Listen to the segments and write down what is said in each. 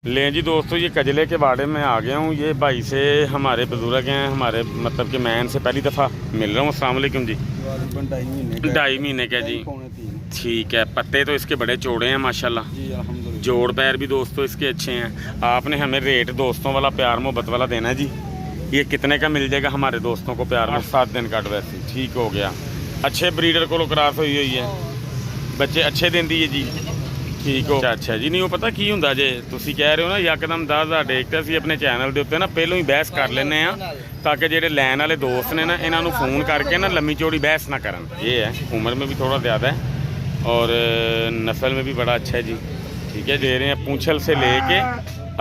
लें जी दोस्तों, ये कजले के बाड़े में आ गया हूँ। ये भाई से हमारे बुजुर्ग हैं, हमारे मतलब कि मैं इनसे पहली दफ़ा मिल रहा हूँ। अस्सलाम वालेकुम जी। 2.5 महीने का जी, ठीक है। पत्ते तो इसके बड़े चौड़े हैं माशाल्लाह जी, अल्हम्दुलिल्लाह। जोड़ पैर भी दोस्तों इसके अच्छे हैं। आपने हमें रेट दोस्तों वाला, प्यार मोहब्बत वाला देना है जी। ये कितने का मिल जाएगा हमारे दोस्तों को प्यार में? 7 दिन का वैसे ठीक हो गया। अच्छे ब्रीडर को क्रॉस हुई हुई है, बच्चे अच्छे देंदी है जी, ठीक हो। अच्छा जी, नहीं वो पता की हुंदा जे तुसी कह रहे हो ना यकदम 10,000 देखते ਅਸੀਂ अपने चैनल के उत्ते ना पहलों ही बहस कर लेने ताकि जेडे लैन वाले दोस्त ने ना इन्हों फोन करके ना लम्मी चौड़ी बहस ना करन। ये है, उम्र में भी थोड़ा ज़्यादा है और नस्ल में भी बड़ा अच्छा है जी, ठीक है। दे रहे हैं पूंछल से लेके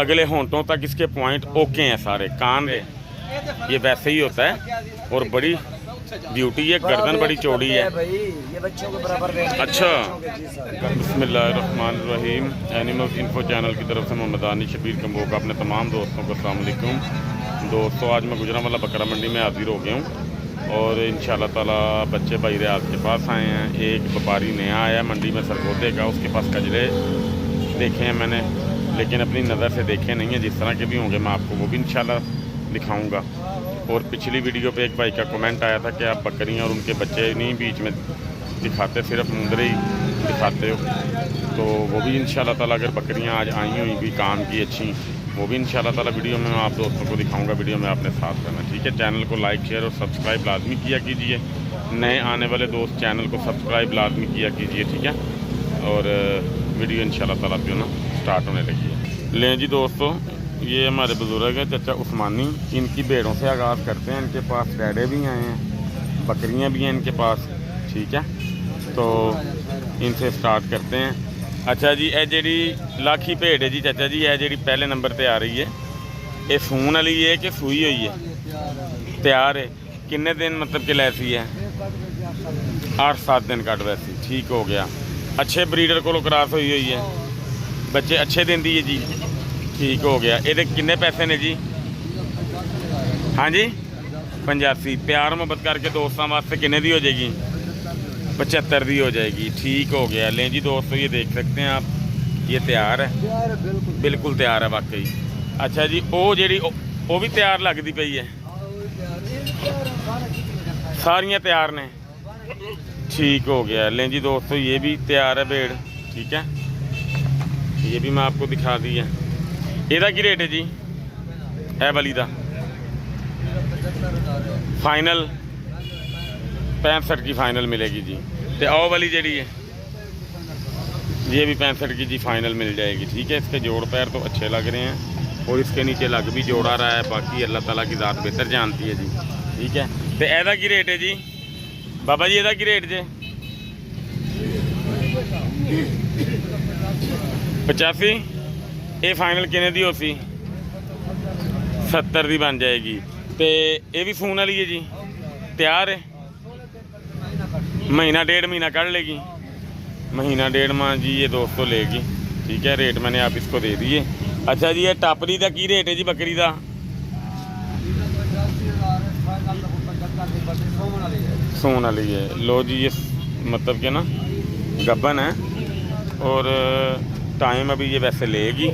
अगले होंठों तक इसके पॉइंट ओके हैं सारे। कान रे ये वैसे ही होता है और बड़ी ब्यूटी है, गर्दन बड़ी चौड़ी है भाई, ये बच्चों के बराबर। अच्छा, बिस्मिल्लाहिर्रहमानिर्रहीम। एनिमल्स इन्फो चैनल की तरफ से मोहम्मद आनी शबीर कम्बो का अपने तमाम दोस्तों को अस्सलाम वालेकुम। दोस्तों आज मैं गुजरांवाला बकरा मंडी में हाजिर हो गया हूँ और इंशाल्लाह ताला बच्चे भाई रियाज के पास आए हैं। एक व्यापारी नया आया मंडी में सरगोदे का, उसके पास कजरे देखे हैं मैंने, लेकिन अपनी नज़र से देखे नहीं है। जिस तरह के भी होंगे मैं आपको वो भी इंशाल्लाह दिखाऊंगा। और पिछली वीडियो पे एक भाई का कमेंट आया था कि आप बकरियां और उनके बच्चे नहीं बीच में दिखाते, सिर्फ मुंदरे ही दिखाते हो, तो वो भी इंशाल्लाह ताला अगर बकरियां आज आई हुई भी काम की अच्छी, वो भी इंशाल्लाह ताला वीडियो में मैं आप दोस्तों को दिखाऊंगा। वीडियो में आपने साथ रहना, ठीक है। चैनल को लाइक शेयर और सब्सक्राइब लाजमी किया कीजिए। नए आने वाले दोस्त चैनल को सब्सक्राइब लाजमी किया कीजिए, ठीक है। और वीडियो इंशाल्लाह ताला जो ना स्टार्ट होने लगी है। लें जी दोस्तों, ये हमारे बुजुर्ग हैं चाचा उस्मानी, इनकी भेड़ों से आगाज़ करते हैं। इनके पास डैडे भी आए हैं, बकरियां भी हैं इनके पास, ठीक है। तो इनसे स्टार्ट करते हैं। अच्छा जी, ये जी लाखी भेड़ है जी चाचा जी, ये जी पहले नंबर पर आ रही है, ये सून वाली है कि सूई हुई है? तैयार है। किन्ने दिन मतलब कि लैसी है? 8-7 दिन कट वैसी, ठीक हो गया। अच्छे ब्रीडर को क्रॉस हुई हुई है, बच्चे अच्छे देंदी है जी, ठीक हो गया। ये किन्ने पैसे ने जी? हाँ जी 85। प्यार मोहब्बत करके दोस्तों वास्ते किन्ने दी हो जाएगी? 75 दी हो जाएगी, ठीक हो गया। लें जी दोस्तों, ये देख सकते हैं आप, ये तैयार है, बिल्कुल तैयार है वाकई। अच्छा जी, वो जी वो भी तैयार लगती पई है? सारियाँ तैयार ने, ठीक हो गया। लें जी दोस्तों, ये भी तैयार है भेड़, ठीक है। ये भी मैं आपको दिखा दी है। ਇਹਦਾ ਕੀ रेट है जी? ए वाली का फाइनल 65 की फाइनल मिलेगी जी। तो आओ वाली जी है, ये भी 65 की जी फाइनल मिल जाएगी, ठीक है। इसके जोड़ पैर तो अच्छे लग रहे हैं और इसके नीचे लग भी जोड़ा रहा है। बाकी अल्लाह ताला की ज़ात बेहतर जानती है जी, ठीक है। तो ਇਹਦਾ की रेट है जी बाबा जी? ਇਹਦਾ की रेट जे? 85। ये फाइनल किने दी होसी? 70 दी बन जाएगी। तो ये भी सून वाली है जी, तैयार है? महीना डेढ़ महीना कढ़ लेगी, महीना डेढ़ माह जी ये दोस्तों लेगी, ठीक है। रेट मैंने आप इसको दे दिए। अच्छा जी, ये टापरी का की रेट है जी बकरी का? सून वाली है। लो जी, ये मतलब कि ना गब्बन है और टाइम अभी ये वैसे लेगी,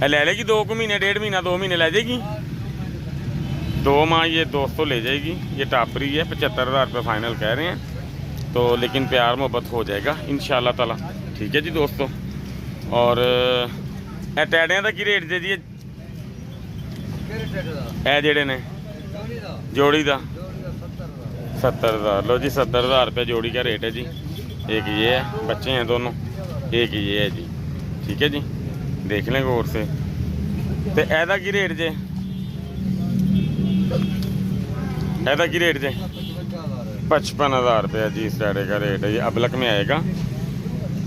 ले लेगी 2 महीने, 1.5 महीना, 2 महीने ले जाएगी, 2 माह ये दोस्तों ले जाएगी। ये टापरी है, 75,000 रुपये फाइनल कह रहे हैं, तो लेकिन प्यार मोहब्बत हो जाएगा इंशाल्लाह ताला, ठीक है जी दोस्तों। और टैडियां का की रेट जे जी? ए जेड़े ने जोड़ी का 70,000। लो जी 70,000 रुपये जोड़ी का रेट है जी। एक ये है, बच्चे हैं दोनों, एक ये है जी, ठीक है जी। देख लें गौर से। तो ऐदा की रेट जे? ऐदा की रेट जे? 55,000 रुपया जी इस टाड़े का रेट है। ये अबलक में आएगा।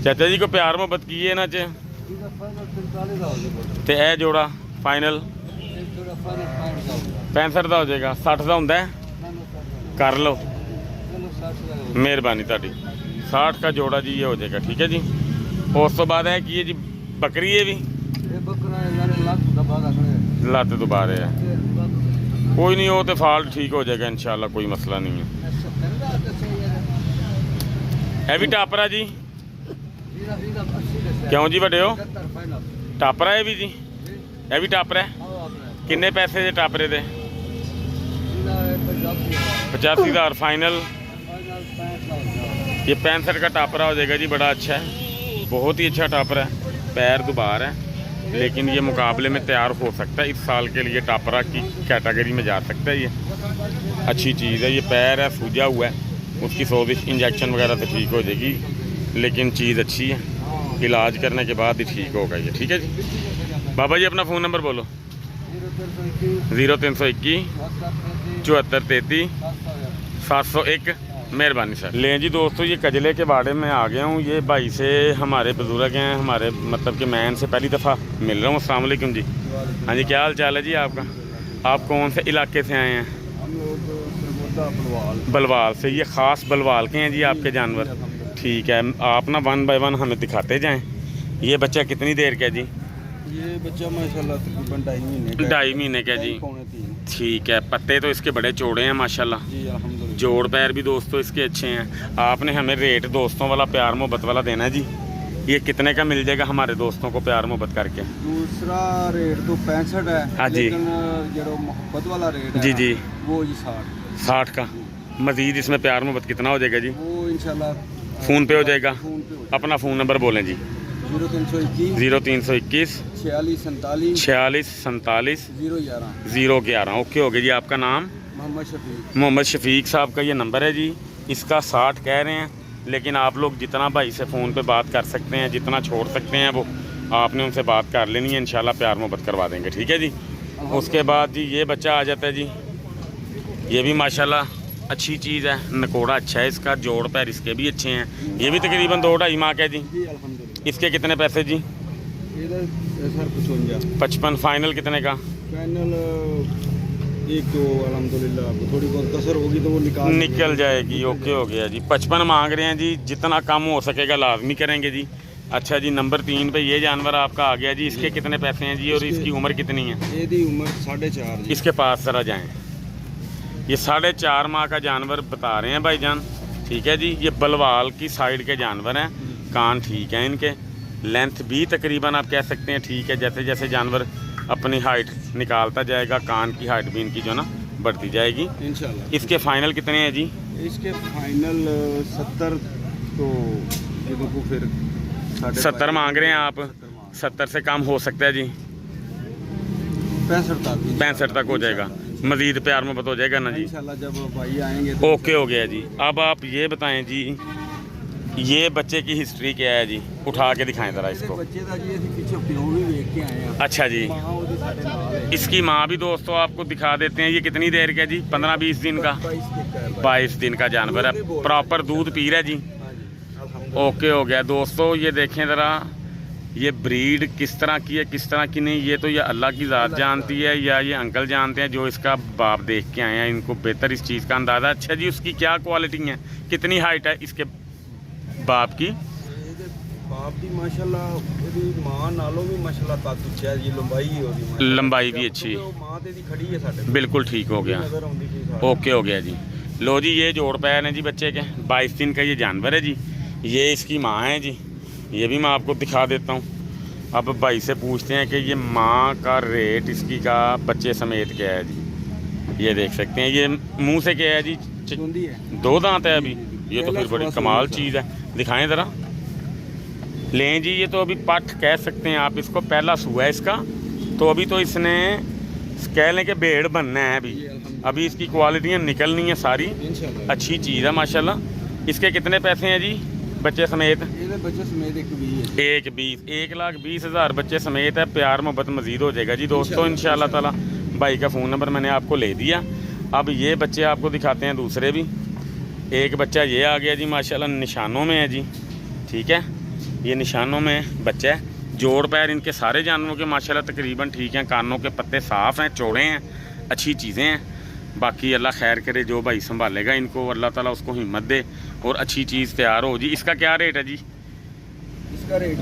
चाचा जी को प्यार मोहब्बत की है ना च? तो यह जोड़ा फाइनल 65 का हो जाएगा। 60 का होंगे? कर लो, मेहरबानी ताड़ी। 60 का जोड़ा जी ये हो जाएगा, ठीक है जी। उस तो बाद है कि ये जी बकरी है भी लत दबा रहे हैं, कोई नहीं, वो तो फॉल्ट ठीक हो जाएगा इंशाल्लाह, कोई मसला नहीं है। है भी टापरा जी? क्यों जी बड़े हो? टापरा है भी जी? ये भी टापर है। किन्ने पैसे दे टापरे दे? 85,000 फाइनल। ये 65 का टापरा हो जाएगा जी। बड़ा अच्छा है, बहुत ही अच्छा टापरा है। पैर दुबार है लेकिन ये मुकाबले में तैयार हो सकता है। इस साल के लिए टापरा की कैटेगरी में जा सकता है। ये अच्छी चीज़ है। ये पैर है सूजा हुआ है, उसकी सोजिश इंजेक्शन वगैरह से ठीक हो जाएगी, लेकिन चीज़ अच्छी है। इलाज करने के बाद ही ठीक होगा ये। ठीक है जी। बाबा जी अपना फ़ोन नंबर बोलो। 0321 7433 701। मेहरबानी सर। लें जी दोस्तों, ये कजले के बारे में आ गया हूँ। ये भाई से हमारे बुजुर्ग हैं, हमारे मतलब कि मैं इनसे पहली दफ़ा मिल रहा हूँ। अस्सलाम वालेकुम जी। हाँ जी, क्या हाल चाल है जी आपका? आप कौन से इलाके से आए हैं? हम लोग बलवाल से। ये ख़ास बलवाल के हैं जी आपके जानवर? ठीक है, आप ना 1 बाय 1 हमें दिखाते जाएँ। ये बच्चा कितनी देर का जी? ये बच्चा माशाल्लाह तकरीबन 2.5 महीने का। जी ठीक है। पत्ते तो इसके बड़े चौड़े हैं माशाल्लाह जी, अल्हम्दुलिल्लाह। जोड़ पैर भी दोस्तों इसके अच्छे हैं। आपने हमें रेट दोस्तों वाला प्यार मोहब्बत वाला देना है जी। ये कितने का मिल जाएगा हमारे दोस्तों को प्यार मोहब्बत करके? दूसरा रेट तो 65 है। हाँ जी। लेकिन जो मोहब्बत वाला रेट है जी जी, वो जी 60 का। मज़ीद इसमें प्यार मोहब्बत कितना हो जाएगा जी? वो इंशाल्लाह फ़ोन पे हो जाएगा। फ़ोन पे हो जाएगा। अपना फ़ोन नंबर बोलें जी। 0321 46 47 46 011। ओके हो गया जी। आपका नाम? मोहम्मद शफीक साहब का ये नंबर है जी। इसका 60 कह रहे हैं, लेकिन आप लोग जितना भाई से फ़ोन पे बात कर सकते हैं, जितना छोड़ सकते हैं, वो आपने उनसे बात कर लेनी है। इंशाल्लाह प्यार मोहब्बत करवा देंगे। ठीक है जी। उसके बाद जी ये बच्चा आ जाता है जी। ये भी माशाल्लाह अच्छी चीज़ है। नकोड़ा अच्छा है इसका, जोड़ पैर इसके भी अच्छे हैं। ये भी तकरीबन 2-2.5 माह का है जी। इसके कितने पैसे जी? 55। फाइनल कितने का? फाइनल एक तो अल्हम्दुलिल्लाह थोड़ी बहुत कसर होगी तो वो निकल जाएगी। ओके हो गया जी। 55 मांग रहे हैं जी। जितना कम हो सकेगा लाजमी करेंगे जी। अच्छा जी, नंबर 3 पे ये जानवर आपका आ गया जी। इसके कितने पैसे हैं जी और इसकी उम्र कितनी है? इसकी उम्र 4.5 जी। इसके पास जरा जाएं। ये 4.5 माह का जानवर बता रहे हैं भाईजान। ठीक है जी। ये बलवाल की साइड के जानवर हैं। कान ठीक है इनके, लेंथ भी तकरीबन आप कह सकते हैं ठीक है। जैसे जैसे जानवर अपनी हाइट निकालता जाएगा, कान की हाइट भी इनकी जो ना बढ़ती जाएगी इंशाल्लाह। इसके फाइनल कितने हैं जी? इसके फाइनल 70। तो ये देखो फिर 70 मांग रहे हैं आप। 70 से कम हो सकता है जी? 65 तक हो जाएगा। मज़ीद प्यार मोहब्बत हो जाएगा ना जी इंशाल्लाह जब भाई आएंगे तो। ओके हो गया जी। अब आप ये बताएं जी, ये बच्चे की हिस्ट्री क्या है जी? उठा के दिखाएं ज़रा इसको। बच्चे का जी पीछे प्यो भी देख के आए हैं। अच्छा जी। इसकी माँ भी दोस्तों आपको दिखा देते हैं। ये कितनी देर का जी? 15-20 दिन का? 22 दिन का जानवर है। प्रॉपर दूध पी रहा है जी। ओके हो गया दोस्तों। ये देखें ज़रा, ये ब्रीड किस तरह की है किस तरह की नहीं, ये तो ये अल्लाह की ज़ात जानती है या ये अंकल जानते हैं जो इसका बाप देख के आए हैं। इनको बेहतर इस चीज़ का अंदाज़ा। अच्छा जी, उसकी क्या क्वालिटी है? कितनी हाइट है इसके बाप की? बाप की माशाल्लाह मां नालों भी माशाल्लाह ताकत है जी। लंबाई भी अच्छी। मां तेरी खड़ी है साडे। बिल्कुल ठीक हो गया। ओके हो गया जी। लो जी, ये जोड़ पैर हैं जी बच्चे के। 22 दिन का ये जानवर है जी। ये इसकी माँ है जी। ये भी मैं आपको दिखा देता हूँ। अब भाई से पूछते हैं कि ये माँ का रेट इसकी का बच्चे समेत क्या है जी। ये देख सकते हैं। ये मुंह से क्या है जी? 2 दांत है अभी। ये तो फिर बड़ी कमाल चीज़ है। दिखाएं ज़रा। लें जी, ये तो अभी पट कह सकते हैं आप इसको। पहला सुआ है इसका, तो अभी तो इसने कह लें कि भेड़ बनना है। अभी इसकी क्वालिटियाँ निकलनी है सारी। अच्छी चीज़ है माशाल्लाह। इसके कितने पैसे हैं जी बच्चे समेत? बच्चे समेत 1,20,000 बच्चे समेत है। प्यार मोहब्बत मज़ीद हो जाएगा जी दोस्तों इंशाल्लाह ताला। भाई का फ़ोन नंबर मैंने आपको ले दिया। अब ये बच्चे आपको दिखाते हैं दूसरे भी। एक बच्चा ये आ गया जी माशाल्लाह, निशानों में है जी। ठीक है, ये निशानों में बच्चा है। जोड़ पैर इनके सारे जानवरों के माशाल्लाह तकरीबन ठीक हैं। कानों के पत्ते साफ़ हैं, चौड़े हैं, अच्छी चीज़ें हैं। बाकी अल्लाह खैर करे, जो भाई संभालेगा इनको अल्लाह ताला उसको हिम्मत दे और अच्छी चीज़ तैयार हो जी। इसका क्या रेट है जी? इसका रेट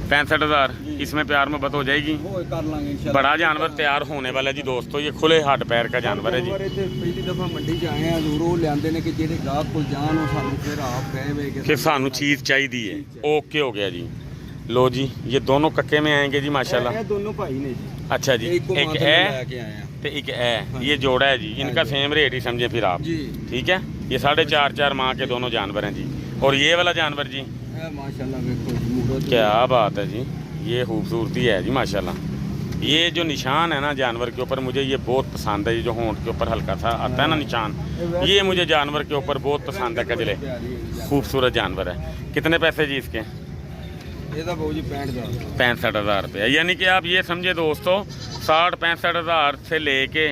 65,000। इसमें प्यार मोहब्बत हो जाएगी। कर लांगे। बड़ा जानवर तैयार होने वाला जी दोस्तों। ये खुले हड पैर का जानवर है जी। पहली दफ़ा मंडी च आए हैं, दूरों लियाते ने कि जेडे गाहक को जान सानू फिर आप गए वे कि फिर सानू चीज़ चाहिए है। ओके हो गया जी। लो जी, ये दोनों कक्के में आएंगे जी माशाल्लाह। ये दोनों भाई ने जी। अच्छा जी, एक को एक माता है लेके आए हैं। तो एक है, ये जोड़ा है जी, इनका सेम रेट ही समझे फिर आप। जी ठीक है, ये 4.5 माह के दोनों जानवर हैं जी। और ये वाला जानवर जी, माशाल्लाह देखो जी, मूरत क्या बात है जी, ये खूबसूरती है जी माशाल्लाह। ये जो निशान है ना जानवर के ऊपर, मुझे ये बहुत पसंद है। ये जो होंठ के ऊपर हल्का सा आता है ना निशान, ये मुझे जानवर के ऊपर बहुत पसंद है। कजले खूबसूरत जानवर है। कितने पैसे जी इसके? ये तो बहुत जी 65,000। 65,000 रुपये, यानी कि आप ये समझे दोस्तों 60-65,000 से लेके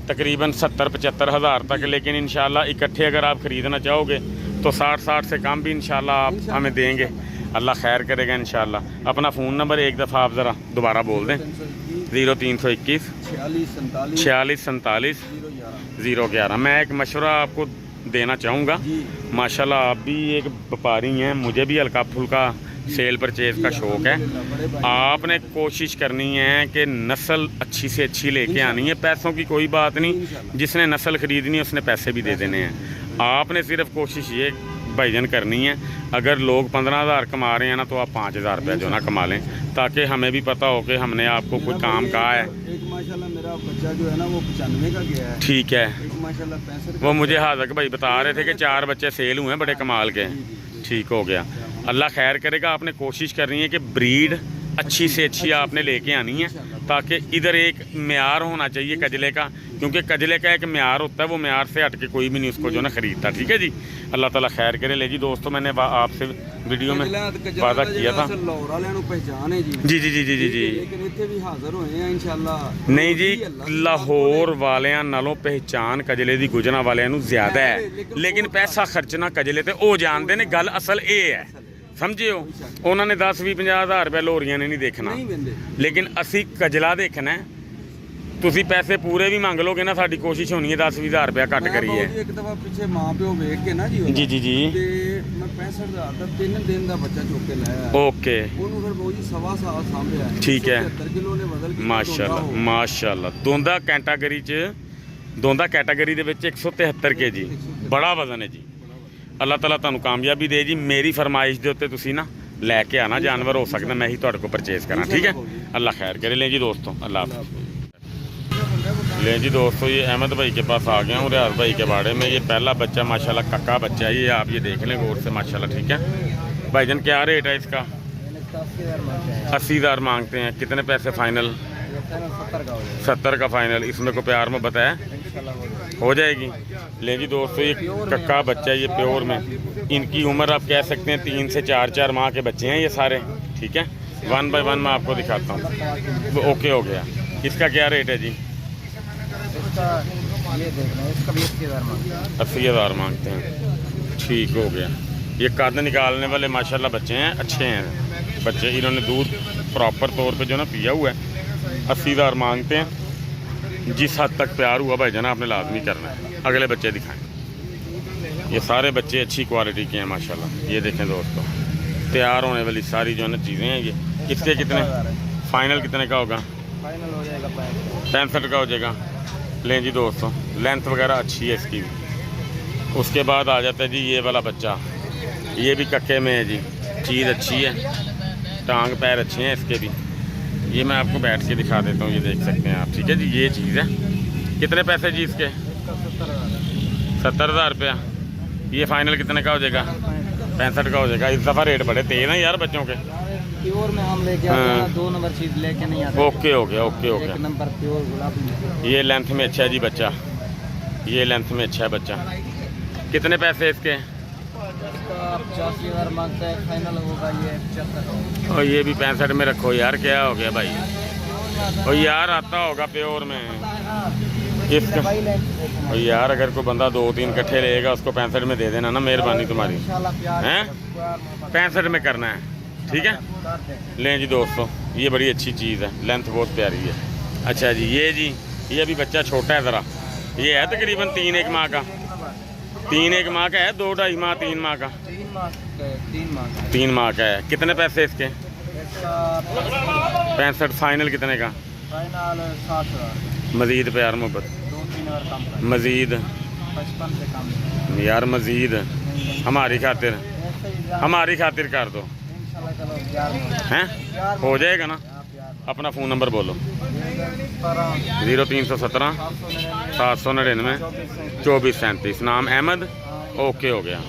तकरीबन 70-75,000 तक। लेकिन इंशाल्लाह इकट्ठे अगर आप ख़रीदना चाहोगे तो 60 से कम भी इंशाल्लाह आप हमें देंगे। अल्लाह खैर करेगा इंशाल्लाह। अपना फ़ोन नंबर एक दफ़ा आप ज़रा दोबारा बोल दें। 0321 46 47 011। मैं एक मशवरा आपको देना चाहूँगा, माशाल्लाह आप भी एक व्यापारी हैं, मुझे भी हल्का फुल्का सेल परचेज़ का शौक़ है। आपने कोशिश करनी है कि नस्ल अच्छी से अच्छी लेके आनी है। पैसों की कोई बात नहीं, जिसने नस्ल ख़रीदनी है उसने पैसे भी दे देने हैं। आपने सिर्फ कोशिश ये भाईजान करनी है, अगर लोग 15,000 कमा रहे हैं ना, तो आप 5,000 रुपया जो ना कमा लें, ताकि हमें भी पता हो कि हमने आपको कोई काम कहा है। एक माशाल्लाह मेरा बच्चा जो है ना वो 95 का गया है। ठीक है, एक माशाल्लाह 65 वो मुझे हाज़िर भाई बता रहे थे कि 4 बच्चे सेल हुए हैं बड़े कमाल के। ठीक हो गया, अल्लाह खैर करेगा। आपने कोशिश करनी है कि ब्रीड अच्छी से अच्छी आपने लेके आनी है, ताकि इधर एक म्यार होना चाहिए कजले का, क्योंकि कजले का एक म्यार होता है, वो म्यार से हट के कोई भी नहीं उसको जो ना ख़रीदता। ठीक है जी, अल्लाह ताला खैर करे। ले जी दोस्तों, मैंने आपसे वीडियो में वादा किया था। जी जी जी जी जी जी नहीं जी, लाहौर वालियां नालों पहचान कजले दी गुजरा वालियां ज़्यादा है, लेकिन पैसा खर्चना कजले ते वो जानते ने। गल असल ये है, समझे हो, उन्होंने 10-20-50,000 रुपया लोरियां ने नहीं देखना, लेकिन असी कजला देखना है। तुसी पैसे पूरे भी मंग लोगे ना, साडी कोशिश होनी है 10-20,000 रुपया घट करिए। एक दफा पीछे मां प्यो वेख के ना जी जी जी जी ते मैं 65,000 ਦਾ 3 दिन ਦਾ ਬੱਚਾ ਚੁੱਕ ਕੇ ਲਾਇਆ। ओके, ਉਹਨੂੰ ਫਿਰ ਬਹੁਤ ਜੀ 1.5 ਸਾਲ ਸਾਂਭਿਆ। ठीक है, 70 ਕਿਲੋ ਨੇ ਬਦਲ ਕੇ माशाल्लाह माशाल्लाह। दोंदा कैटागरी च, दोंदा कैटागरी ਦੇ ਵਿੱਚ 173 kg बड़ा वजन है जी। अल्लाह ताला तुहानू कामयाबी दे जी। मेरी फरमाइश के उत्ते तुसी ना लैके आना जानवर, हो सकता मैं ही तुहाडे को परचेज करा। ठीक है, अल्लाह खैर करे। लें जी दोस्तों, अल्लाह हाफ़िज़। लें जी दोस्तों, ये अहमद भाई के पास आ गया हूँ, रियाज भाई के बाड़े में। ये पहला बच्चा माशाल्लाह कक्का बच्चा है, ये आप ये देख लें गौर से माशाल्लाह। ठीक है भाईजान, क्या रेट है इसका? 80,000 मांगते हैं। कितने पैसे फाइनल? 70 का फाइनल। इसमें को प्यार में बताया हो जाएगी। ले जी दोस्तों, ये कक्का बच्चा है, ये प्योर में। इनकी उम्र आप कह सकते हैं 3 से 4 माह के बच्चे हैं ये सारे। ठीक है, 1 बाय 1 मैं आपको दिखाता हूँ। ओके हो गया। इसका क्या रेट है जी? ये देखना, इसका भी 80,000 मांगते हैं। ठीक हो गया। ये कद निकालने वाले माशाल्लाह बच्चे हैं, अच्छे हैं बच्चे। इन्होंने दूध प्रॉपर तौर पे जो ना पिया हुआ है। 80,000 मांगते हैं। जिस हद तक प्यार हुआ भाईजान आपने लाजमी करना है। अगले बच्चे दिखाएं। ये सारे बच्चे अच्छी क्वालिटी के हैं माशाल्लाह। ये देखें दोस्तों, तैयार होने वाली सारी जो है ना चीज़ें हैं ये। इसके कितने फाइनल कितने का होगा? फाइनल हो जाएगा 65 का हो जाएगा। लें जी दोस्तों, लेंथ वगैरह अच्छी है इसकी भी। उसके बाद आ जाता है जी ये वाला बच्चा, ये भी कक्के में है जी। चीज़ अच्छी है, टांग पैर अच्छे हैं इसके भी। ये मैं आपको बैठ के दिखा देता हूँ, ये देख सकते हैं आप। ठीक है जी, ये चीज़ है। कितने पैसे जी इसके? 70,000 रुपया। ये फाइनल कितने का हो जाएगा? 65 का हो जाएगा। इस दफ़ा रेट बड़े तेज हैं यार बच्चों के। प्योर में हम लेके आते हैं, 2 नंबर चीज लेके नहीं आते। ओके हो गया, ओके हो गया। 1 नंबर प्योर गुलाबी। ये लेंथ में अच्छा है जी बच्चा, ये लेंथ में अच्छा है बच्चा। कितने पैसे इसके? 85,000 मांगता है, फाइनल होगा ये 75। और ये भी 65 में रखो यार। क्या हो गया भाई? और यार आता होगा प्योर में इसका। और यार अगर कोई बंदा 2-3 कट्ठे लेगा उसको 65 में दे देना ना, मेहरबानी तुम्हारी हैं। 65 में करना है। ठीक है, लें जी दोस्तों, ये बड़ी अच्छी चीज़ है, लेंथ बहुत प्यारी है। अच्छा जी, ये अभी बच्चा छोटा है ज़रा। ये है तकरीबन 3-1 माह का। 3-1 माह का है, 2-2.5 माह, 3 माह का। 3 माह का है। कितने पैसे इसके? 65। फाइनल कितने का? फाइनल 60,000। मज़ीद प्यार मोहब्बत, 2-3 और कम, मज़ीद 55 से कम यार, मज़ीद हमारी खातिर, हमारी खातिर कर दो। हैं, हो जाएगा ना? अपना फ़ोन नंबर बोलो। 0317 799 2437। नाम अहमद। ओके, हो गया।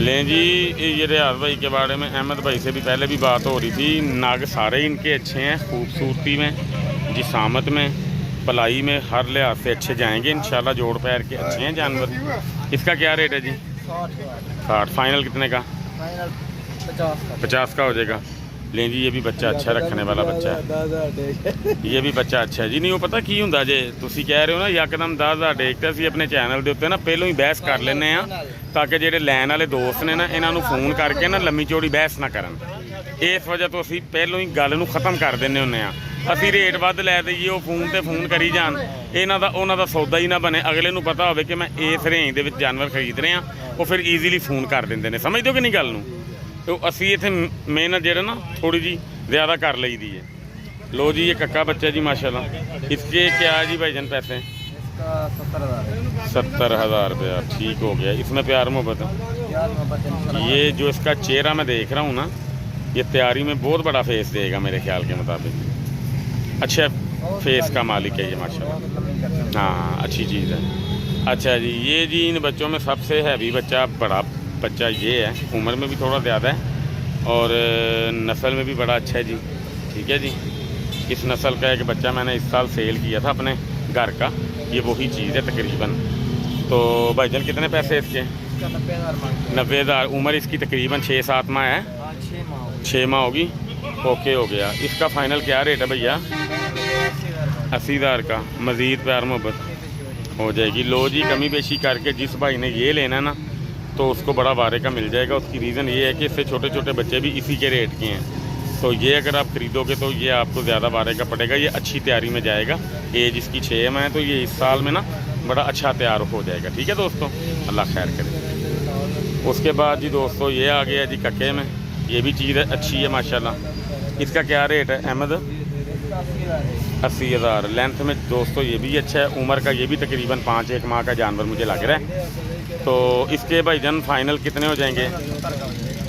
लें जी, ये रियाज भाई के बारे में अहमद भाई से भी पहले भी बात हो रही थी। नाग सारे इनके अच्छे हैं, खूबसूरती में, जिसामत में, पलाई में, हर लिहाज से अच्छे जाएंगे इंशाल्लाह। जोड़ पैर के अच्छे हैं जानवर। इसका क्या रेट है जी? 60। फाइनल कितने का? 50 का हो जाएगा। लें जी, ये भी बच्चा अच्छा रखने वाला बच्चा है। ये भी बच्चा अच्छा है जी। नहीं, वो पता की हुंदा जे तुसी कह रहे हो ना यकदम 10,000 डेक ते असीं अपने चैनल के उत्ते ना पहलों ही बहस कर लेने आ, ताकि ਜਿਹੜੇ लैन वाले दोस्त ने ना इन्हां नूं फोन करके ना लम्मी चौड़ी बहस ना करन। इस वजह तो असीं पहलों ही गल नूं खत्म कर दिंदे हुंदे आ। असीं रेट वध लै दईए, वो फोन ते फोन करी जान, इन्हां दा उन्हां दा सौदा ही ना बने। अगले नूं पता होवे कि मैं इस रेंज दे विच जानवर खरीद रहा, वो फिर ईजीली फोन कर दिंदे ने। समझदे हो कि नहीं गल नूं? तो असी इत्थे मेहनत जो ना थोड़ी जी ज़्यादा कर ली दी है। लो जी, ये कक्का बच्चा जी माशाल्लाह। इसके क्या जी भाईजान पैसे? 70,000 रुपया। ठीक हो गया। इसमें प्यार मोहब्बत। ये जो इसका चेहरा मैं देख रहा हूँ ना, ये तैयारी में बहुत बड़ा फेस देगा मेरे ख्याल के मुताबिक। अच्छा फेस का मालिक है ये माशाल्लाह। हाँ, अच्छी चीज़ है। अच्छा जी, ये जी इन बच्चों में सबसे हैवी बच्चा, बड़ा बच्चा ये है। उम्र में भी थोड़ा ज़्यादा है और नस्ल में भी बड़ा अच्छा है जी। ठीक है जी। इस नस्ल का एक बच्चा मैंने इस साल सेल किया था अपने घर का। ये वही चीज़ है तकरीबन। तो भाईजान कितने पैसे इसके? 90,000। उम्र इसकी तकरीबन 6-7 माह है। 6 माह होगी। ओके, हो गया। इसका फ़ाइनल क्या रेट है भैया? 80,000 का। मज़ीद प्यार मोहब्बत हो जाएगी। लो जी, कमी बेशी करके जिस भाई ने ये लेना है ना, तो उसको बड़ा वारे का मिल जाएगा। उसकी रीज़न ये है कि इससे छोटे छोटे बच्चे भी इसी के रेट के हैं। तो ये अगर आप ख़रीदोगे तो ये आपको ज़्यादा वारे का पड़ेगा। ये अच्छी तैयारी में जाएगा। एज इसकी 6 में है, तो ये इस साल में ना बड़ा अच्छा तैयार हो जाएगा। ठीक है दोस्तों, अल्लाह खैर करे। उसके बाद जी दोस्तों, ये आ गया जी कक्के में। ये भी चीज़ अच्छी है माशाल्लाह। इसका क्या रेट है अहमद? 80,000। लेंथ में दोस्तों ये भी अच्छा है। उम्र का ये भी तकरीबन 5-1 माह का जानवर मुझे लग रहा है। तो इसके भाईजान फाइनल कितने हो जाएंगे?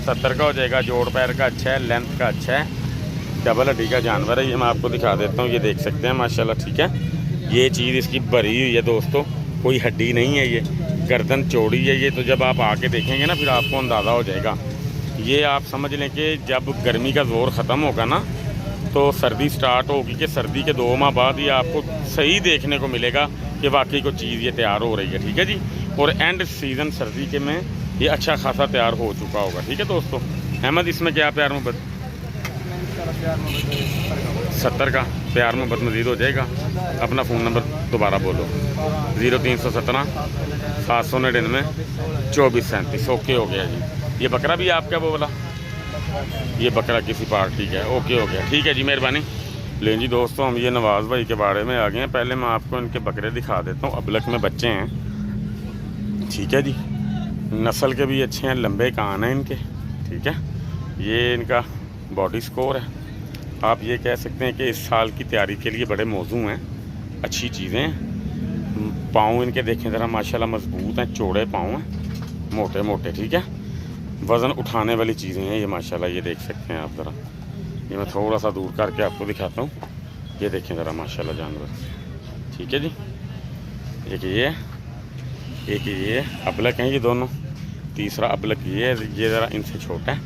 70 का हो जाएगा। जोड़ पैर का अच्छा है, लेंथ का अच्छा है, डबल हड्डी का जानवर है। ये मैं आपको दिखा देता हूँ, ये देख सकते हैं माशाल्लाह। ठीक है, ये चीज़ इसकी भरी हुई है दोस्तों, कोई हड्डी नहीं है। ये गर्दन चौड़ी है ये। तो जब आप आके देखेंगे ना, फिर आपको अंदाज़ा हो जाएगा। ये आप समझ लें कि जब गर्मी का ज़ोर ख़त्म होगा ना, तो सर्दी स्टार्ट होगी कि सर्दी के 2 माह बाद ये आपको सही देखने को मिलेगा कि वाकई को चीज़ ये तैयार हो रही है। ठीक है जी। और एंड सीज़न सर्दी के में ये अच्छा खासा तैयार हो चुका होगा। ठीक है दोस्तों। अहमद, इसमें क्या प्यार मोहब्बत? 70 का। प्यार मोहब्बत मज़ीद हो जाएगा। अपना फ़ोन नंबर दोबारा बोलो। 0317 799 2437। ओके, हो गया जी। ये बकरा भी आपका वो वाला? ये बकरा किसी पार्टी का है। ओके, हो गया। ठीक है जी, मेहरबानी। लें जी दोस्तों, हम ये नवाज़ भाई के बारे में आ गए हैं। पहले मैं आपको इनके बकरे दिखा देता हूँ। अबलक में बच्चे हैं। ठीक है जी। नस्ल के भी अच्छे हैं, लंबे कान हैं इनके। ठीक है, ये इनका बॉडी स्कोर है। आप ये कह सकते हैं कि इस साल की तैयारी के लिए बड़े मौजू हैं, अच्छी चीज़ें हैं। पाँव इनके देखें ज़रा माशाल्लाह, मजबूत हैं, चौड़े पाँव हैं, मोटे मोटे। ठीक है, वज़न उठाने वाली चीज़ें हैं ये माशाल्लाह। ये देख सकते हैं आप ज़रा। ये मैं थोड़ा सा दूर करके आपको दिखाता हूँ। ये देखें ज़रा माशाल्लाह जानवर। ठीक है जी। एक ये अबलक हैं ये दोनों। तीसरा अबलक ये है, ये ज़रा इनसे छोटा है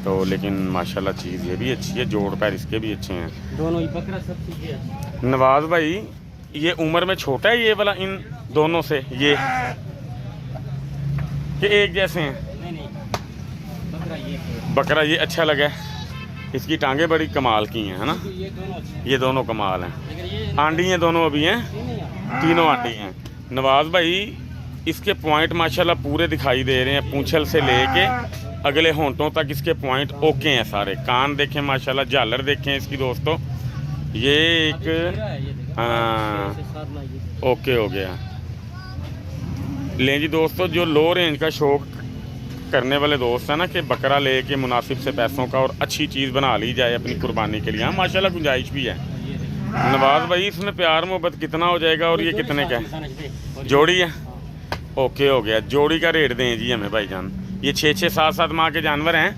तो, लेकिन माशाल्लाह चीज़ ये भी अच्छी है। जोड़ पैर इसके भी अच्छे हैं दोनों ही। बकरा सब ठीक है। नवाज़ भाई, ये उम्र में छोटा है ये वाला इन दोनों से, ये कि एक जैसे हैं? नहीं, बकरा ये अच्छा लगा है। इसकी टांगें बड़ी कमाल की हैं, है ना? ये दोनों कमाल हैं। आंडी हैं दोनों, अभी हैं तीनों आंडी हैं। नवाज़ भाई, इसके पॉइंट माशाल्लाह पूरे दिखाई दे रहे हैं। पूंछल से लेके अगले होंठों तक इसके पॉइंट ओके हैं सारे। कान देखें माशाल्लाह, झालर देखें इसकी दोस्तों। ये एक ओके हो गया। लें जी दोस्तों, जो लो रेंज का शौक करने वाले दोस्त हैं ना कि बकरा लेके मुनासिब से पैसों का और अच्छी चीज़ बना ली जाए अपनी कुर्बानी के लिए, हाँ माशाल्लाह गुंजाइश भी है। नवाज़ भाई, इसमें प्यार मोहब्बत कितना हो जाएगा और ये कितने का है? जोड़ी है। ओके, हो गया। जोड़ी का रेट दें जी हमें भाईजान। ये 6-6, 7-7 माह के जानवर हैं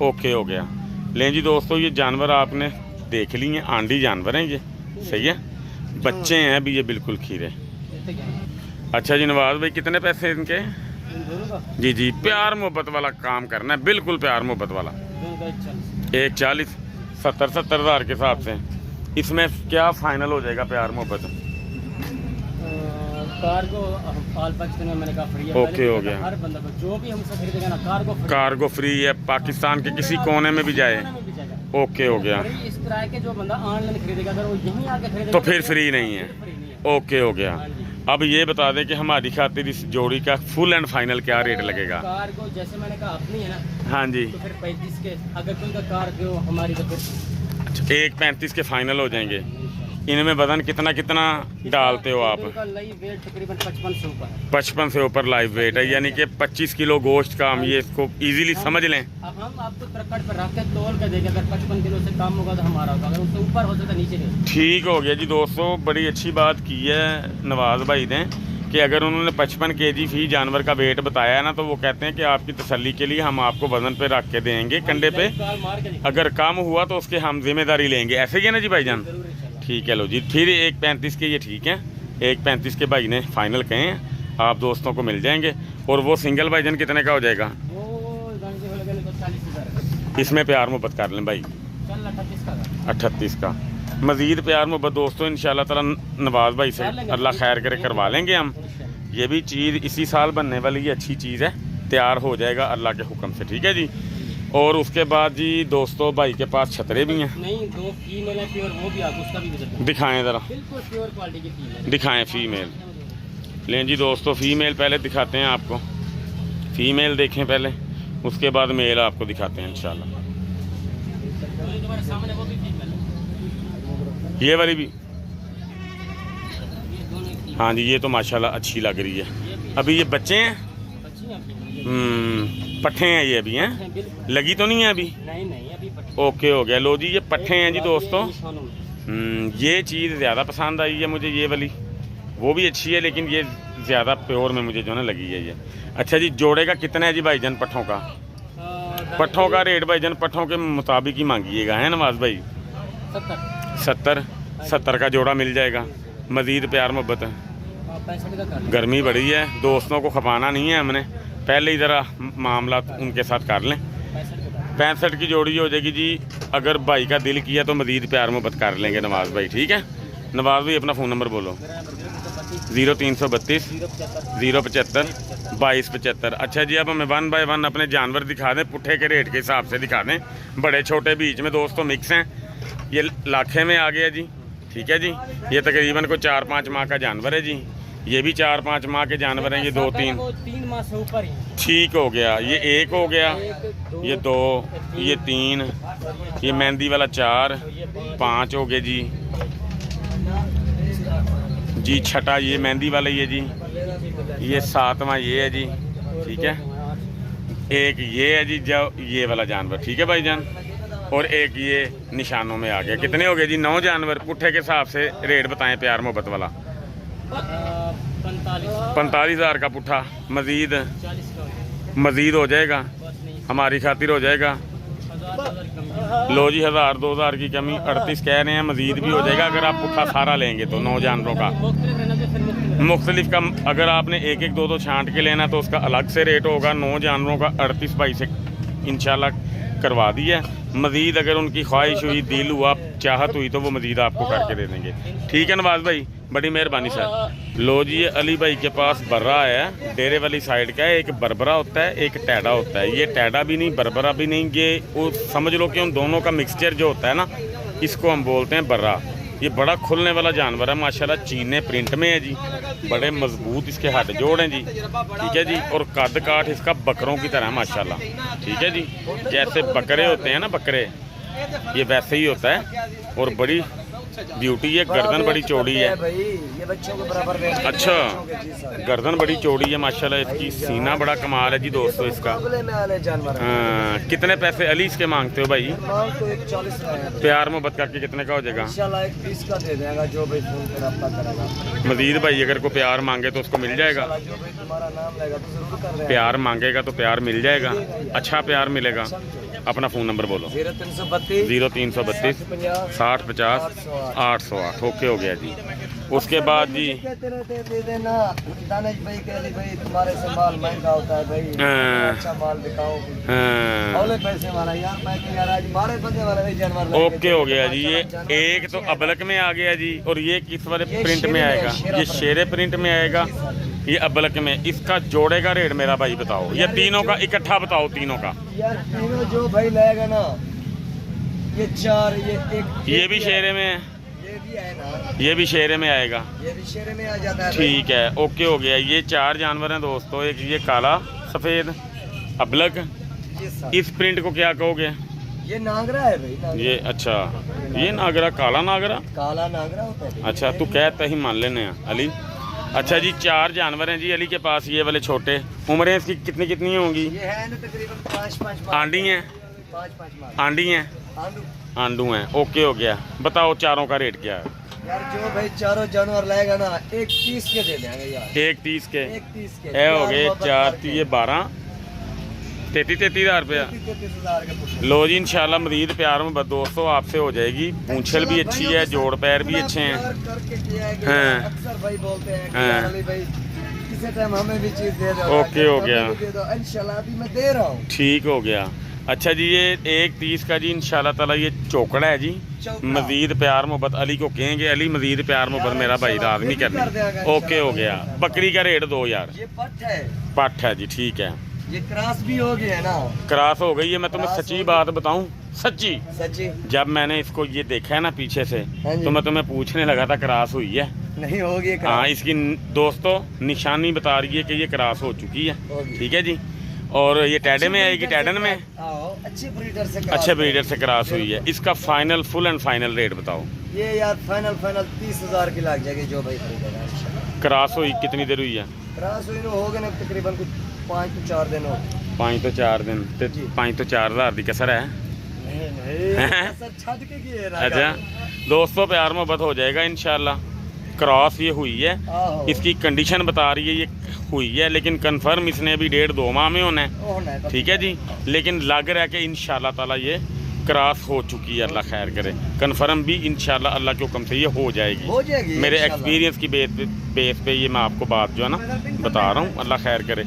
ओके हो गया। लें जी दोस्तों, ये जानवर आपने देख लिए, आंडी जानवर हैं ये, सही है। बच्चे हैं अभी ये बिल्कुल खीरे। अच्छा जी नवाज भाई, कितने पैसे इनके? जी जी, प्यार मोहब्बत वाला काम करना है, बिल्कुल प्यार मोहब्बत वाला। 140, 70 हज़ार के हिसाब से। इसमें क्या फाइनल हो जाएगा प्यार मोहब्बत? कार्गो ऑल पाकिस्तान में मैंने कहा फ्री है। ओके हो गया। हर बंदा को जो भी हमसे खरीदेगा ना कार्गो फ्री है, पाकिस्तान के किसी कोने में भी जाए। ओके हो गया। इस तरह के जो बंदा ऑनलाइन खरीदेगा अगर वो यहीं आके खरीदेगा तो फिर फ्री नहीं है। ओके हो गया। अब ये बता दें कि हमारी खातिर इस जोड़ी का फुल एंड फाइनल क्या रेट लगेगा? कार्गो जैसे मैंने कहा अपनी है ना। हाँ जी। तो फिर 35 के, अगर कोई का कार्गो हमारी तो फिर अच्छा, 1.35 के फाइनल हो जाएंगे। इनमें वजन कितना कितना डालते हो आप? लाइव वेट तकरीबन 55 से ऊपर है। 55 से ऊपर लाइव वेट है, यानी कि 25 किलो गोश्त का हम ये इसको इजीली समझ लें। अब हम आपको ट्रक पर रख के तोल कर देंगे, अगर 55 किलो से कम होगा तो हमारा होगा, अगर उससे ऊपर होता तो नीचे नहीं। ठीक हो गया जी दोस्तों, बड़ी अच्छी बात की है नवाज भाई ने कि अगर उन्होंने 55 kg फी जानवर का वेट बताया है ना, तो वो कहते हैं कि आपकी तसल्ली के लिए हम आपको वजन पे रख के देंगे कंधे पे, अगर कम हुआ तो उसके हम जिम्मेदारी लेंगे। ऐसे ही है ना जी भाईजान? ठीक है, लो जी। फिर 1.35 के ये ठीक है, 1.35 के भाई ने फाइनल कहे हैं, आप दोस्तों को मिल जाएंगे। और वो सिंगल भाईजान कितने का हो जाएगा? इसमें प्यार मोहब्बत कर लें भाई, 38 का। मज़ीद प्यार मोहब्बत दोस्तों इंशाल्लाह ताला नवाज भाई से अल्लाह खैर करे करवा लेंगे हम। ये भी चीज़ इसी साल बनने वाली ये अच्छी चीज़ है, तैयार हो जाएगा अल्लाह के हुक्म से, ठीक है जी। और उसके बाद जी दोस्तों भाई के पास छतरे भी हैं। नहीं, 2 फीमेल है प्योर, वो भी आपको उसका भी विजिट दिखाएं ज़रा, बिल्कुल प्योर क्वालिटी की फीमेल दिखाएं फीमेल। लें जी दोस्तों, फीमेल पहले दिखाते हैं आपको, फीमेल देखें पहले, उसके बाद मेल आपको दिखाते हैं इंशाल्लाह। तुम्हारे सामने वो भी फीमेल है, ये वाली भी, ये दोनों की हाँ जी, ये तो माशाल्लाह अच्छी लग रही है। अभी ये बच्चे हैं, बच्ची हैं, पट्ठे हैं ये अभी हैं, बिल्कुल लगी तो नहीं है अभी? नहीं अभी पट्टी। ओके हो गया। लो जी, ये पट्ठे हैं जी दोस्तों। निशानों में। ये चीज़ ज़्यादा पसंद आई है मुझे, ये वाली, वो भी अच्छी है लेकिन ये ज़्यादा प्योर में मुझे जो ना लगी है ये। अच्छा जी, जोड़े का कितना है जी भाईजान पट्ठों का? पट्ठों का रेट भाईजान पट्ठों के मुताबिक ही मांगिएगा, है नवाज भाई? 70 का जोड़ा मिल जाएगा। मज़ीद प्यार मोहब्बत है, 65 का कर गर्मी बड़ी है, दोस्तों को खपाना नहीं है हमने, पहले ही ज़रा मामला उनके साथ कर लें। 65 की जोड़ी हो जाएगी जी। अगर भाई का दिल किया तो मज़ीद प्यार मोहब्बत कर लेंगे नवाज भाई, ठीक है। नवाज भाई अपना फ़ोन नंबर बोलो। 0332 075 2275। अच्छा जी, अब हमें 1 बाय 1 अपने जानवर दिखा दें, पुट्ठे के रेट के हिसाब से दिखा दें। बड़े छोटे बीच में दोस्तों मिक्स हैं। ये लाखे में आ गया जी, ठीक है जी। ये तकरीबन कोई 4-5 माह का जानवर है जी। ये भी 4-5 माह के जानवर हैं, ये 3 माह से ऊपर ही। ठीक हो गया। ये 1 हो गया, ये 2, ये 3, ये मेहंदी वाला 4, 5 हो गए जी। जी छठा ये मेहंदी वाला ये जी, ये 7वां ये है जी, ठीक है। एक ये है जी जो ये वाला जानवर, ठीक है भाईजान। और एक ये निशानों में आ गया। कितने हो गए जी? 9 जानवर। पुट्ठे के हिसाब से रेट बताएं प्यार मोहब्बत वाला। 45 हज़ार का पुट्ठा, मज़ीद हो जाएगा, हमारी खातिर हो जाएगा। लो जी, 1000-2000 की कमी, 38 कह रहे हैं, मज़ीद भी हो जाएगा अगर आप पुट्ठा सारा लेंगे तो 9 जानवरों का। मुख्तलिफ का अगर आपने 1-1, 2-2 छांट के लेना तो उसका अलग से रेट होगा। 9 जानवरों का 38 भाई से इंशाल्लाह करवा दिया। मज़ीद अगर उनकी ख्वाहिश हुई, दिल हुआ, चाहत हुई तो वो मज़ीद आपको करके दे देंगे, ठीक है नवाज भाई, बड़ी मेहरबानी सर। लो जी, ये अली भाई के पास बर्रा है, डेरे वाली साइड का है। एक बरबरा होता है, एक टैडा होता है। ये टैडा भी नहीं, बरबरा भी नहीं, ये वो समझ लो कि उन दोनों का मिक्सचर जो होता है ना, इसको हम बोलते हैं बर्रा। ये बड़ा खुलने वाला जानवर है माशाल्लाह, चीने प्रिंट में है जी, बड़े मजबूत इसके हड्ड जोड़ हैं जी, ठीक है जी। और कद काठ इसका बकरों की तरह माशाल्लाह, ठीक है जी। जैसे बकरे होते हैं ना बकरे, ये वैसे ही होता है। और बड़ी ब्यूटी है, गर्दन बड़ी चौड़ी है। ये बच्चों को बराबर। अच्छा, गर्दन बड़ी चौड़ी है माशाल्लाह इसकी, सीना बड़ा कमाल है जी दोस्तों इसका। कितने पैसे अली इसके मांगते हो भाई? प्यार मोहब्बत करके कितने का हो जाएगा? इंशाल्लाह 20 का दे देगा जो भाई फोन पे रब्ता करेगा। मज़ीद भाई अगर कोई प्यार मांगे तो उसको मिल जाएगा। जो भाई तुम्हारा नाम लेगा तो जरूर कर रहे हैं। प्यार मांगेगा तो प्यार मिल जाएगा, अच्छा प्यार मिलेगा। अपना फ़ोन नंबर बोलो। 0332 0332 60 50 808। ओके हो गया जी। उसके बाद जी कहते रहते दे देना दानिश भाई कह ली भाई तुम्हारे से माल महंगा होता है भाई, अच्छा माल दिखाओ, औले पैसे वाला यार मैं कि यार आज मारे बंदे वाला भाई जानवर। ओके हो गया जी। ये एक तो अबलक में आ गया जी, और ये किस वाले प्रिंट में आएगा? ये शेरे प्रिंट में आएगा, ये अबलक में। इसका जोड़े का रेट मेरा भाई बताओ, ये तीनों का इकट्ठा बताओ, तीनों का। यार तीनों जो भाई लाएगा ना, ये 4 ये एक ये भी शेरे में है, ये भी है ना, ये भी शेरे में आएगा, ये भी शेरे में आ जाता है। ठीक है ओके हो गया। ये 4 जानवर हैं दोस्तों, एक ये काला सफ़ेद अबलक। इस प्रिंट को क्या कहोगे? ये नागरा है भाई, नागरा। ये अच्छा, ये नागरा, काला नागरा, काला नागरा होता है। अच्छा तू कहता ही मान लेने हैं अली। अच्छा जी 4 जानवर हैं जी अली के पास, ये वाले छोटे। उम्रें इसकी कितनी कितनी होंगी? ये है ना तकरीबन 5-5 आंडी हैं, 5-5 आंडी हैं, आंडू हैं। ओके हो गया। बताओ चारों का रेट क्या है? यार जो भाई चारों जानवर लाएगा ना, 1 30 के दे देंगे यार। 1 30 के 1 30 के ए हो गए 4 ये 12 33 हज़ार रुपया। 33,000 के पुट्ठे। लो जी इंशाल्लाह मज़ीद प्यार में दोस्तों आपसे हो जाएगी। पूंछल भी अच्छी है, जोड़ पैर भी अच्छे हैं। करके किया है कि हाँ। अक्सर भाई बोलते हैं कि हाँ। यार अली भाई किसी टाइम हमें भी चीज़ दे दो। ओके हो गया। इंशाल्लाह अभी मैं दे रहा हूँ। ठीक हो गया। अच्छा जी ये 1 30 का जी इंशाल्लाह ताला ये चौकड़ा है जी। मज़ीद प्यार मोहब्बत अली को कहेंगे, अली मज़ीद प्यार मोहब्बत मेरा भाई राज नहीं करनी। ओके हो गया। बकरी का रेट दो यार। ये पट है, पट है जी, ठीक है। ये क्रॉस भी हो गया है ना, क्रॉस हो गई है। मैं तुम्हें क्रॉस सच्ची हो बात बताऊं, सच्ची, सच्ची जब मैंने इसको ये देखा है ना पीछे से, हाँ जी। तो मैं तुम्हें पूछने लगा था क्रॉस हुई है? नहीं होगी हाँ, इसकी दोस्तों निशानी बता रही है कि ये क्रॉस हो चुकी है, होगी। ठीक है जी। और ये टैडे में आएगी, टैडन में अच्छी ब्रीडर से अच्छे ब्रीडर से क्रॉस हुई है। इसका final full and final rate बताओ। ये यार फाइनल 30,000 की लग जाएगी जो भाई खरीदेगा इंशाल्लाह। क्रॉस हुई कितनी देर हुई है? क्रॉस हुई हो गए ना तकरीबन कुछ 5 से 4 दिन हो। 5 तो 4 दिन, 5 तो 4 हज़ार की कसर है। नहीं सर छत के की है ना। अच्छा दोस्तों प्यार मोहब्बत हो जाएगा इंशाल्लाह। क्रॉस ये हुई है, इसकी कंडीशन बता रही है ये हुई है, लेकिन कंफर्म इसने अभी 1.5-2 माह में होना है, ठीक है जी। लेकिन लग रहा है कि इंशाल्लाह ताला ये क्रॉस हो चुकी है, अल्लाह खैर करे। कंफर्म भी इंशाल्लाह अल्लाह के हुक्म से ये हो जाएगी। मेरे एक्सपीरियंस की बेस पे ये मैं आपको बात जो है ना बता रहा हूँ, अल्लाह खैर करे।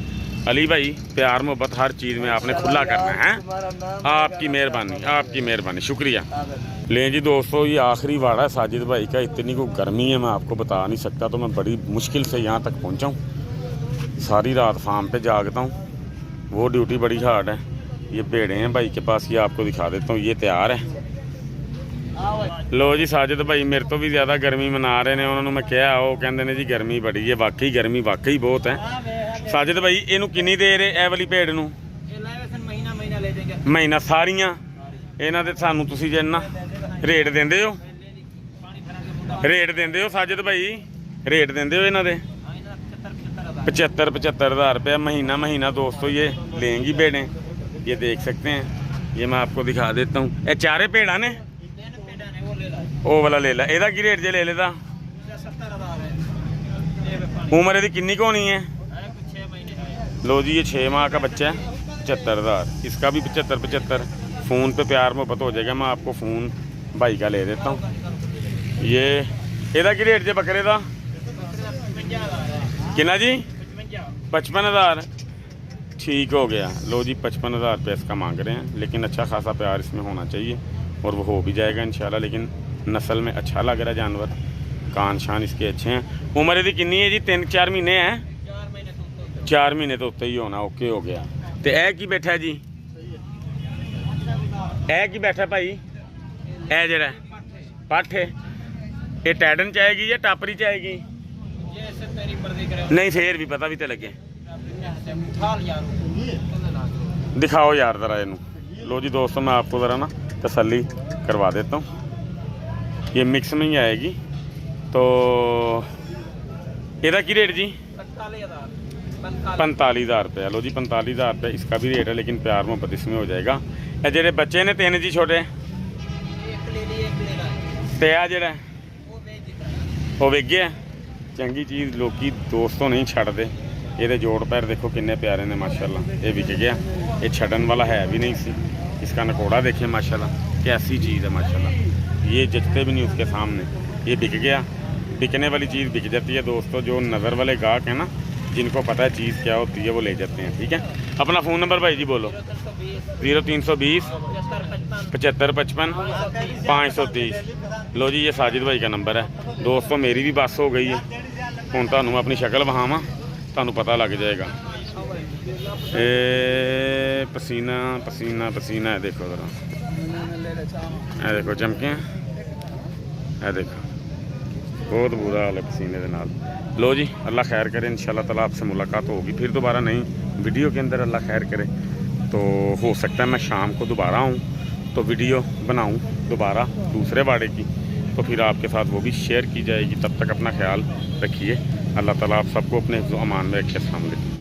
अली भाई प्यार मोहब्बत हर चीज़ में आपने खुला करना है। आपकी मेहरबानी, आपकी मेहरबानी, शुक्रिया। लें जी दोस्तों ये आखिरी वाड़ा है साजिद भाई का। इतनी को गर्मी है मैं आपको बता नहीं सकता, तो मैं बड़ी मुश्किल से यहाँ तक पहुँचा हूँ। सारी रात फार्म पे जागता हूँ, वो ड्यूटी बड़ी हार्ड है। ये भेड़े हैं भाई के पास, ये आपको दिखा देता हूँ। ये तैयार है। लो जी साजिद भाई मेरे तो भी ज़्यादा गर्मी मना रहे हैं। उन्होंने मैं कहा वो कहते ने जी गर्मी बड़ी है। वाकई गर्मी वाकई बहुत है। साजिद भाई इनू किन्नी देर है ए वाली भेड़ नू? महीना सारियां ਇਹਨਾਂ ਦੇ ਸਾਨੂੰ ਤੁਸੀਂ ਜੇ ਨਾ ਰੇਟ ਦਿੰਦੇ ਹੋ? ਰੇਟ ਦਿੰਦੇ ਹੋ ਸਾजिद भाई? रेट देंदे हो ਇਹਨਾਂ ਦੇ? 75 हज़ार रुपया महीना दोस्तों ये लेंगी भेड़ें। ये देख सकते हैं, ये मैं आपको दिखा देता हूँ। ये चारे भेड़ा ने वो वाला ले ला। ਇਹਦਾ ਕੀ रेट जे ले लेता? उम्र ਇਹਦੀ किन्नी को होनी है? लो जी ये 6 माह का बच्चा है, 75 हज़ार। इसका भी 75। फ़ोन पे प्यार मोहब्बत हो जाएगा। मैं आपको फ़ोन भाई का ले देता हूँ। ये ਇਹਦਾ ਕੀ रेट जे बकरे का? कितना जी? 55 हज़ार। ठीक हो गया। लो जी 55 हज़ार रुपये इसका मांग रहे हैं, लेकिन अच्छा खासा प्यार इसमें होना चाहिए और वो हो भी जाएगा इंशाल्लाह। लेकिन नस्ल में अच्छा लग रहा है जानवर, कान शान इसके अच्छे हैं। उम्र यदि कितनी है जी? 3-4 महीने हैं? 4 महीने तो उत्ते ही होना। ओके हो गया। तो ए की बैठा जी? ए की बैठा भाई? ए जरा पठ है, ये टैडन चाहेगी या टापरी चाहेगी? नहीं फिर भी पता भी तो लगे। दिखाओ यार ज़रा इनू। लो जी दोस्तों मैं आपको ज़रा ना तसल्ली करवा देता हूँ। ये मिक्स में ही आएगी। तो ਇਹਦਾ की रेट जी? 45,000 रुपया। लो जी 45,000 रुपये इसका भी रेट है, लेकिन प्यार मोहब्बत इसमें हो जाएगा। ये जेडे बच्चे ने 3 जी छोटे ते आ जेड़ा वो विक गया। चंगी चीज़ लोग दोस्तों नहीं छड़ते। ये जोड़ पैर देखो किन्ने प्यारे ने माशाल्लाह। ये विक गया, ये छड़न वाला है भी नहीं सी। इसका नकोड़ा देखिए माशाल्लाह, कैसी चीज़ है माशाल्लाह। ये जचते भी नहीं उसके सामने, ये बिक गया। बिकने वाली चीज़ बिक जाती है दोस्तों। जो नज़र वाले गाहक हैं ना, जिनको पता है चीज़ क्या होती है, वो ले जाते हैं। ठीक है, अपना फ़ोन नंबर भाई जी बोलो। 0320 75 55 530। लो जी, ये साजिद भाई का नंबर है दोस्तों। मेरी भी बस हो गई है, हुण तुहानू मैं अपनी शक्ल वहावां, तुहानू पता लग जाएगा। ए पसीना पसीना पसीना है, देखो ज़रा, ये देखो चमके, ये देखो बहुत बुरा हाल है पसीने के नाल। लो जी, अल्लाह खैर करे, इंशाल्लाह ताला आपसे मुलाकात होगी फिर दोबारा नई वीडियो के अंदर, अल्लाह खैर करे। तो हो सकता है मैं शाम को दोबारा आऊँ तो वीडियो बनाऊँ दोबारा दूसरे बाड़े की, तो फिर आपके साथ वो भी शेयर की जाएगी। तब तक अपना ख्याल रखिए। अल्लाह ताला आप सबको अपने हिफ्ज़-ओ-अमान में रखे। अस्सलाम वालेकुम।